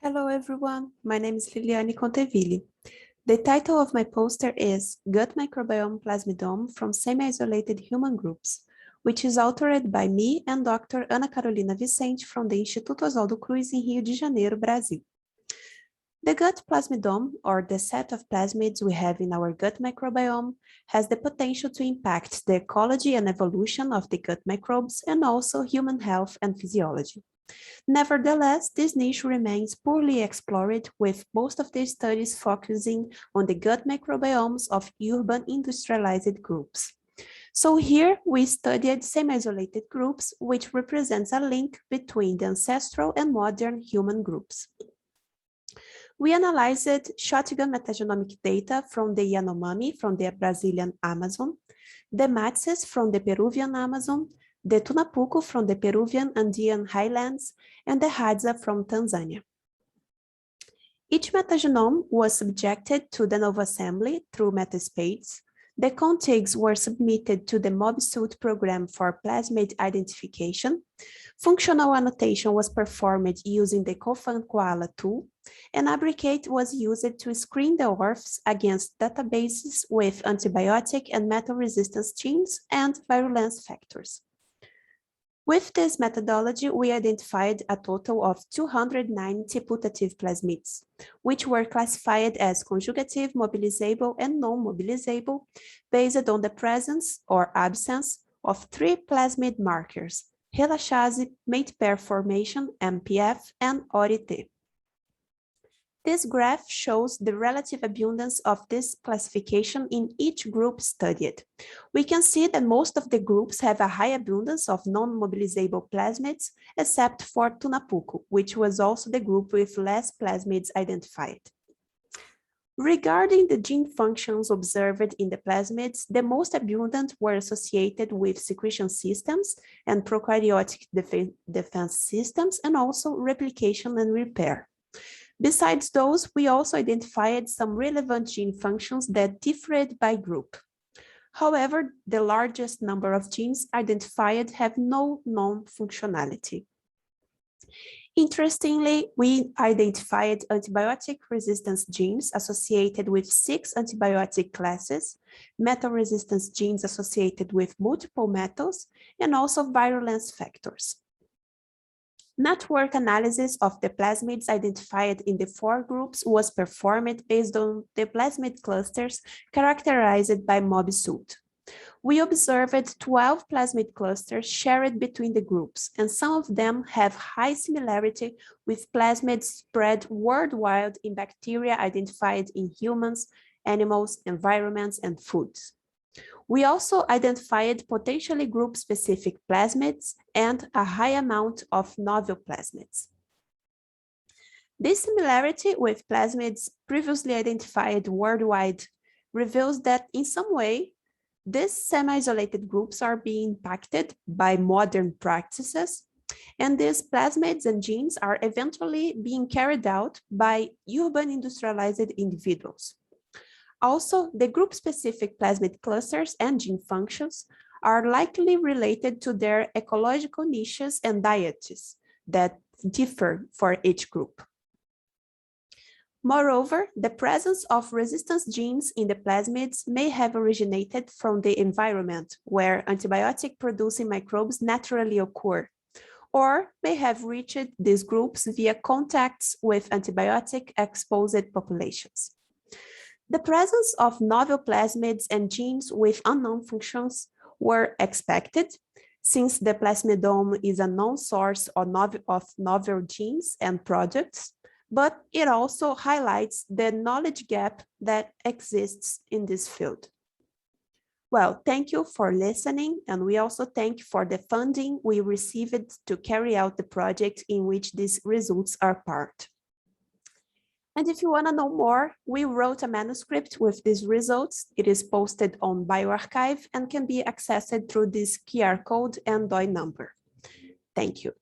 Hello everyone, my name is Liliane Conteville. The title of my poster is Gut Microbiome Plasmidome from Semi-Isolated Human Groups, which is authored by me and Dr. Ana Carolina Vicente from the Instituto Oswaldo Cruz in Rio de Janeiro, Brazil. The gut plasmidome, or the set of plasmids we have in our gut microbiome, has the potential to impact the ecology and evolution of the gut microbes and also human health and physiology. Nevertheless, this niche remains poorly explored, with most of the studies focusing on the gut microbiomes of urban industrialized groups. So here we studied semi-isolated groups, which represents a link between the ancestral and modern human groups. We analyzed shotgun metagenomic data from the Yanomami from the Brazilian Amazon, the Matses from the Peruvian Amazon, the Tunapuco from the Peruvian Andean highlands, and the Hadza from Tanzania. Each metagenome was subjected to de novo assembly through metaspades. The contigs were submitted to the MobSuite program for plasmid identification. Functional annotation was performed using the Cofan Koala tool, and Abricate was used to screen the ORFs against databases with antibiotic and metal resistance genes and virulence factors. With this methodology, we identified a total of 290 putative plasmids, which were classified as conjugative, mobilizable, and non-mobilizable based on the presence or absence of three plasmid markers: relachase, mate pair formation, MPF, and ORIT. This graph shows the relative abundance of this classification in each group studied. We can see that most of the groups have a high abundance of non-mobilizable plasmids, except for Tunapuco, which was also the group with less plasmids identified. Regarding the gene functions observed in the plasmids, the most abundant were associated with secretion systems and prokaryotic defense systems, and also replication and repair. Besides those, we also identified some relevant gene functions that differed by group. However, the largest number of genes identified have no known functionality. Interestingly, we identified antibiotic resistance genes associated with 6 antibiotic classes, metal resistance genes associated with multiple metals, and also virulence factors. Network analysis of the plasmids identified in the 4 groups was performed based on the plasmid clusters characterized by MobSuite. We observed 12 plasmid clusters shared between the groups, and some of them have high similarity with plasmids spread worldwide in bacteria identified in humans, animals, environments, and foods. We also identified potentially group-specific plasmids and a high amount of novel plasmids. This similarity with plasmids previously identified worldwide reveals that in some way, these semi-isolated groups are being impacted by modern practices, and these plasmids and genes are eventually being carried out by urban industrialized individuals. Also, the group-specific plasmid clusters and gene functions are likely related to their ecological niches and dieties that differ for each group. Moreover, the presence of resistance genes in the plasmids may have originated from the environment where antibiotic-producing microbes naturally occur, or may have reached these groups via contacts with antibiotic-exposed populations. The presence of novel plasmids and genes with unknown functions were expected, since the plasmidome is a known source of novel genes and products, but it also highlights the knowledge gap that exists in this field. Well, thank you for listening, and we also thank you for the funding we received to carry out the project in which these results are part. And if you want to know more, we wrote a manuscript with these results. It is posted on bioRxiv and can be accessed through this QR code and DOI number. Thank you.